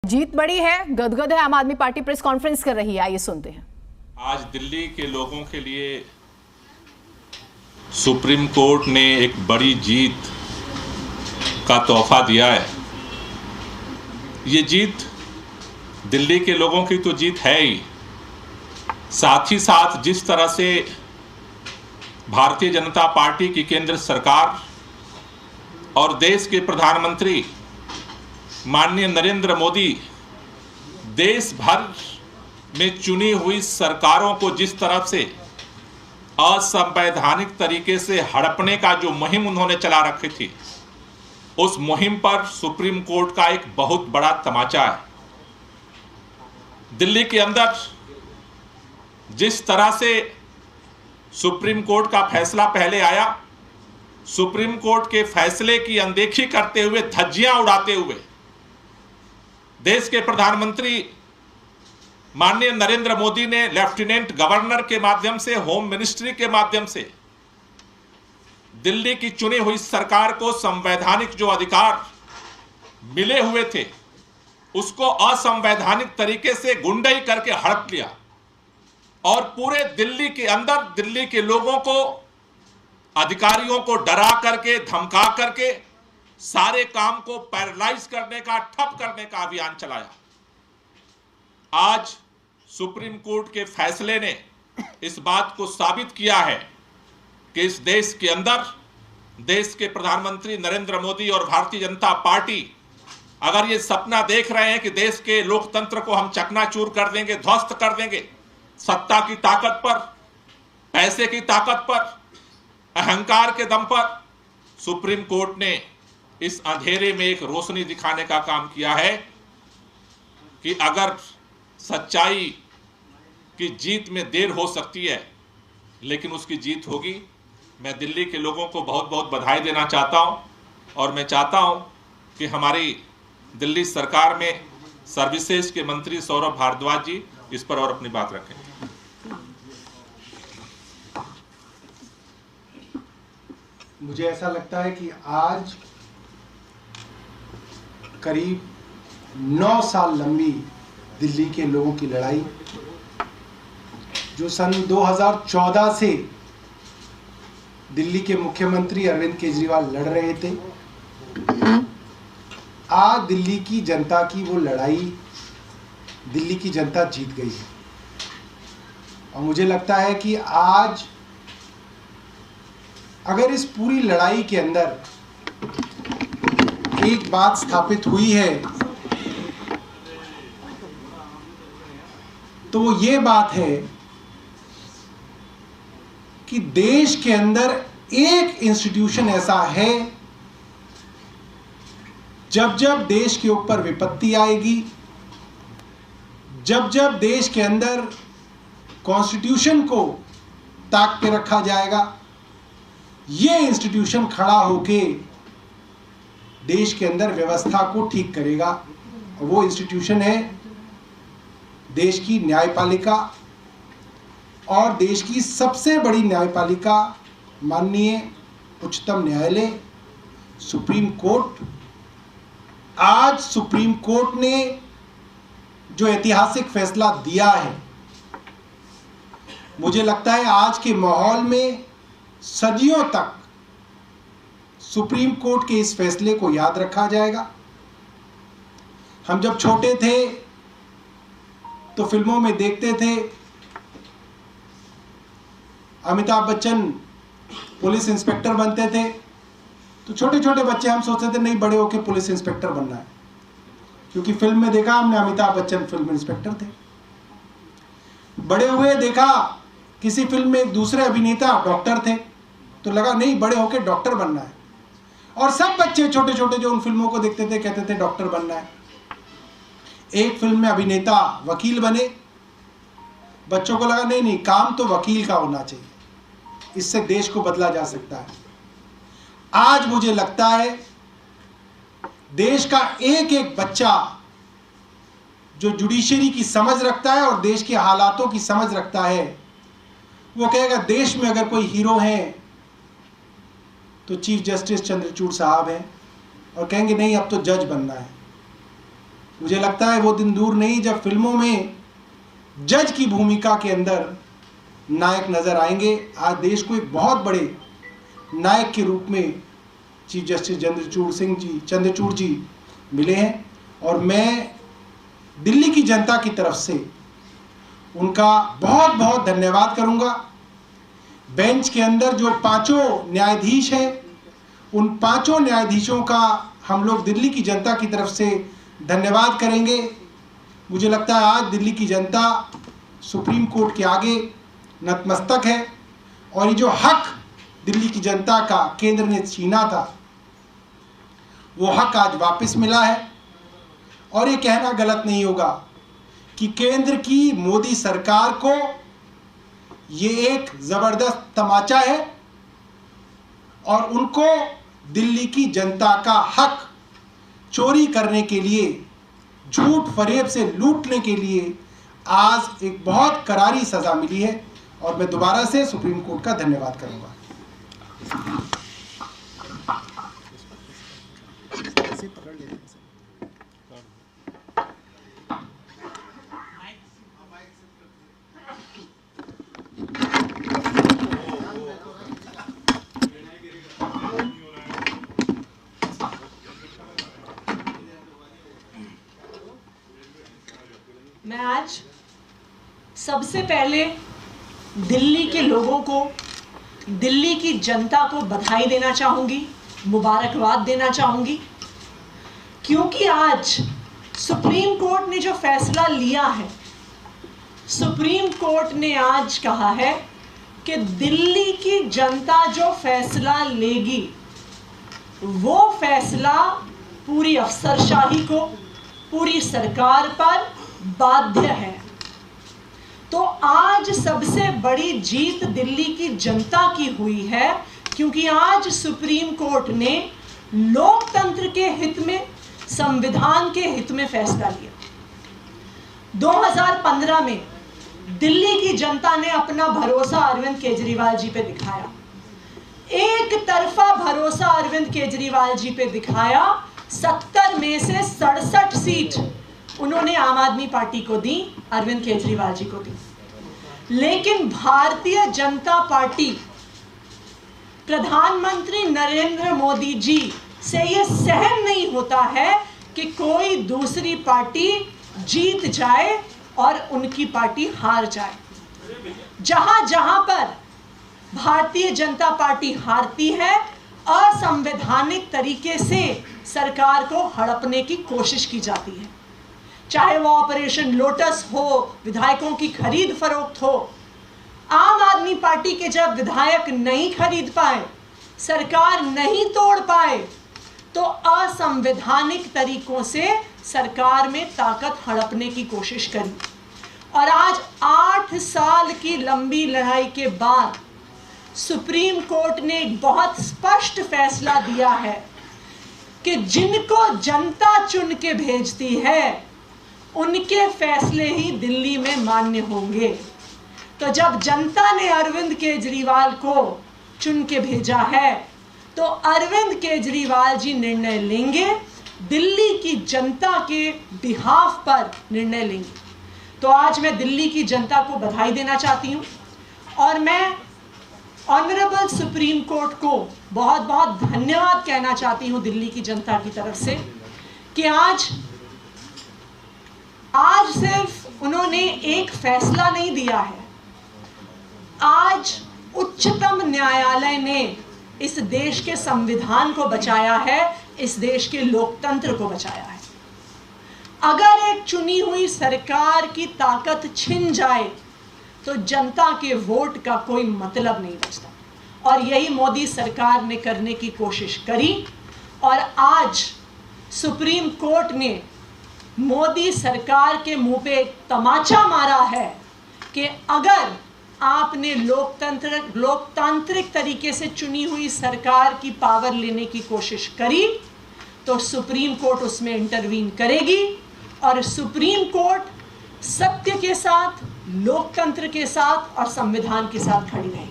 जीत बड़ी है, गदगद है। आम आदमी पार्टी प्रेस कॉन्फ्रेंस कर रही है, आइए सुनते हैं। आज दिल्ली के लोगों के लिए सुप्रीम कोर्ट ने एक बड़ी जीत का तोहफा दिया है। ये जीत दिल्ली के लोगों की तो जीत है ही, साथ ही साथ जिस तरह से भारतीय जनता पार्टी की केंद्र सरकार और देश के प्रधानमंत्री माननीय नरेंद्र मोदी देश भर में चुनी हुई सरकारों को जिस तरह से असंवैधानिक तरीके से हड़पने का जो मुहिम उन्होंने चला रखी थी, उस मुहिम पर सुप्रीम कोर्ट का एक बहुत बड़ा तमाचा है। दिल्ली के अंदर जिस तरह से सुप्रीम कोर्ट का फैसला पहले आया, सुप्रीम कोर्ट के फैसले की अनदेखी करते हुए, धज्जियां उड़ाते हुए देश के प्रधानमंत्री माननीय नरेंद्र मोदी ने लेफ्टिनेंट गवर्नर के माध्यम से, होम मिनिस्ट्री के माध्यम से दिल्ली की चुनी हुई सरकार को संवैधानिक जो अधिकार मिले हुए थे, उसको असंवैधानिक तरीके से गुंडई करके हड़प लिया और पूरे दिल्ली के अंदर दिल्ली के लोगों को, अधिकारियों को डरा करके, धमका करके सारे काम को पैरालाइज करने का, ठप करने का अभियान चलाया। आज सुप्रीम कोर्ट के फैसले ने इस बात को साबित किया है कि इस देश के अंदर देश के प्रधानमंत्री नरेंद्र मोदी और भारतीय जनता पार्टी अगर ये सपना देख रहे हैं कि देश के लोकतंत्र को हम चकनाचूर कर देंगे, ध्वस्त कर देंगे, सत्ता की ताकत पर, पैसे की ताकत पर, अहंकार के दम पर, सुप्रीम कोर्ट ने इस अंधेरे में एक रोशनी दिखाने का काम किया है कि अगर सच्चाई की जीत में देर हो सकती है, लेकिन उसकी जीत होगी। मैं दिल्ली के लोगों को बहुत बहुत बधाई देना चाहता हूं और मैं चाहता हूं कि हमारी दिल्ली सरकार में सर्विसेज के मंत्री सौरभ भारद्वाज जी इस पर और अपनी बात रखें। मुझे ऐसा लगता है कि आज करीब 9 साल लंबी दिल्ली के लोगों की लड़ाई, जो सन 2014 से दिल्ली के मुख्यमंत्री अरविंद केजरीवाल लड़ रहे थे, आज दिल्ली की जनता की वो लड़ाई दिल्ली की जनता जीत गई है। और मुझे लगता है कि आज अगर इस पूरी लड़ाई के अंदर एक बात स्थापित हुई है तो वो ये बात है कि देश के अंदर एक इंस्टीट्यूशन ऐसा है, जब जब देश के ऊपर विपत्ति आएगी, जब जब देश के अंदर कॉन्स्टिट्यूशन को ताक पे रखा जाएगा, ये इंस्टीट्यूशन खड़ा होके देश के अंदर व्यवस्था को ठीक करेगा। वो इंस्टीट्यूशन है देश की न्यायपालिका, और देश की सबसे बड़ी न्यायपालिका माननीय उच्चतम न्यायालय सुप्रीम कोर्ट। आज सुप्रीम कोर्ट ने जो ऐतिहासिक फैसला दिया है, मुझे लगता है आज के माहौल में सदियों तक सुप्रीम कोर्ट के इस फैसले को याद रखा जाएगा। हम जब छोटे थे तो फिल्मों में देखते थे अमिताभ बच्चन पुलिस इंस्पेक्टर बनते थे, तो छोटे छोटे बच्चे हम सोचते थे नहीं, बड़े होकर पुलिस इंस्पेक्टर बनना है, क्योंकि फिल्म में देखा हमने अमिताभ बच्चन फिल्म इंस्पेक्टर थे। बड़े हुए देखा किसी फिल्म में एक दूसरे अभिनेता डॉक्टर थे, तो लगा नहीं, बड़े होकर डॉक्टर बनना है। और सब बच्चे छोटे छोटे जो उन फिल्मों को देखते थे कहते थे डॉक्टर बनना है। एक फिल्म में अभिनेता वकील बने, बच्चों को लगा नहीं नहीं, काम तो वकील का होना चाहिए, इससे देश को बदला जा सकता है। आज मुझे लगता है देश का एक एक बच्चा जो जुडिशरी की समझ रखता है और देश के हालातों की समझ रखता है, वो कहेगा देश में अगर कोई हीरो है तो चीफ जस्टिस चंद्रचूड़ साहब हैं, और कहेंगे नहीं अब तो जज बनना है। मुझे लगता है वो दिन दूर नहीं जब फिल्मों में जज की भूमिका के अंदर नायक नजर आएंगे। आज देश को एक बहुत बड़े नायक के रूप में चीफ जस्टिस चंद्रचूड़ जी मिले हैं और मैं दिल्ली की जनता की तरफ से उनका बहुत बहुत धन्यवाद करूंगा। बेंच के अंदर जो 5 न्यायाधीश हैं, उन 5 न्यायाधीशों का हम लोग दिल्ली की जनता की तरफ से धन्यवाद करेंगे। मुझे लगता है आज दिल्ली की जनता सुप्रीम कोर्ट के आगे नतमस्तक है और ये जो हक दिल्ली की जनता का केंद्र ने छीना था, वो हक आज वापस मिला है। और ये कहना गलत नहीं होगा कि केंद्र की मोदी सरकार को ये एक जबरदस्त तमाचा है और उनको दिल्ली की जनता का हक चोरी करने के लिए, झूठ फरेब से लूटने के लिए आज एक बहुत करारी सजा मिली है और मैं दोबारा से सुप्रीम कोर्ट का धन्यवाद करूंगा। मैं आज सबसे पहले दिल्ली के लोगों को, दिल्ली की जनता को बधाई देना चाहूँगी, मुबारकबाद देना चाहूँगी, क्योंकि आज सुप्रीम कोर्ट ने जो फैसला लिया है, सुप्रीम कोर्ट ने आज कहा है कि दिल्ली की जनता जो फैसला लेगी वो फैसला पूरी अफसरशाही को, पूरी सरकार पर बाध्य है। तो आज सबसे बड़ी जीत दिल्ली की जनता की हुई है, क्योंकि आज सुप्रीम कोर्ट ने लोकतंत्र के हित में, संविधान के हित में फैसला लिया। 2015 में दिल्ली की जनता ने अपना भरोसा अरविंद केजरीवाल जी पे दिखाया। एक तरफा भरोसा अरविंद केजरीवाल जी पे दिखाया। 70 में से 67 सीट उन्होंने आम आदमी पार्टी को दी, अरविंद केजरीवाल जी को दी। लेकिन भारतीय जनता पार्टी, प्रधानमंत्री नरेंद्र मोदी जी से यह सहन नहीं होता है कि कोई दूसरी पार्टी जीत जाए और उनकी पार्टी हार जाए। जहां जहां पर भारतीय जनता पार्टी हारती है, असंवैधानिक तरीके से सरकार को हड़पने की कोशिश की जाती है। चाहे वो ऑपरेशन लोटस हो, विधायकों की खरीद फरोख्त हो। आम आदमी पार्टी के जब विधायक नहीं खरीद पाए, सरकार नहीं तोड़ पाए, तो असंवैधानिक तरीकों से सरकार में ताकत हड़पने की कोशिश करी। और आज 8 साल की लंबी लड़ाई के बाद सुप्रीम कोर्ट ने एक बहुत स्पष्ट फैसला दिया है कि जिनको जनता चुन के भेजती है, उनके फैसले ही दिल्ली में मान्य होंगे। तो जब जनता ने अरविंद केजरीवाल को चुन के भेजा है, तो अरविंद केजरीवाल जी निर्णय लेंगे, दिल्ली की जनता के बिहाफ पर निर्णय लेंगे। तो आज मैं दिल्ली की जनता को बधाई देना चाहती हूँ और मैं ऑनरेबल सुप्रीम कोर्ट को बहुत बहुत धन्यवाद कहना चाहती हूँ दिल्ली की जनता की तरफ से कि आज सिर्फ उन्होंने एक फैसला नहीं दिया है, आज उच्चतम न्यायालय ने इस देश के संविधान को बचाया है, इस देश के लोकतंत्र को बचाया है। अगर एक चुनी हुई सरकार की ताकत छिन जाए तो जनता के वोट का कोई मतलब नहीं बचता। और यही मोदी सरकार ने करने की कोशिश करी और आज सुप्रीम कोर्ट ने मोदी सरकार के मुंह पे एक तमाचा मारा है कि अगर आपने लोकतांत्रिक तरीके से चुनी हुई सरकार की पावर लेने की कोशिश करी तो सुप्रीम कोर्ट उसमें इंटरवीन करेगी और सुप्रीम कोर्ट सत्य के साथ, लोकतंत्र के साथ और संविधान के साथ खड़ी रहेगी।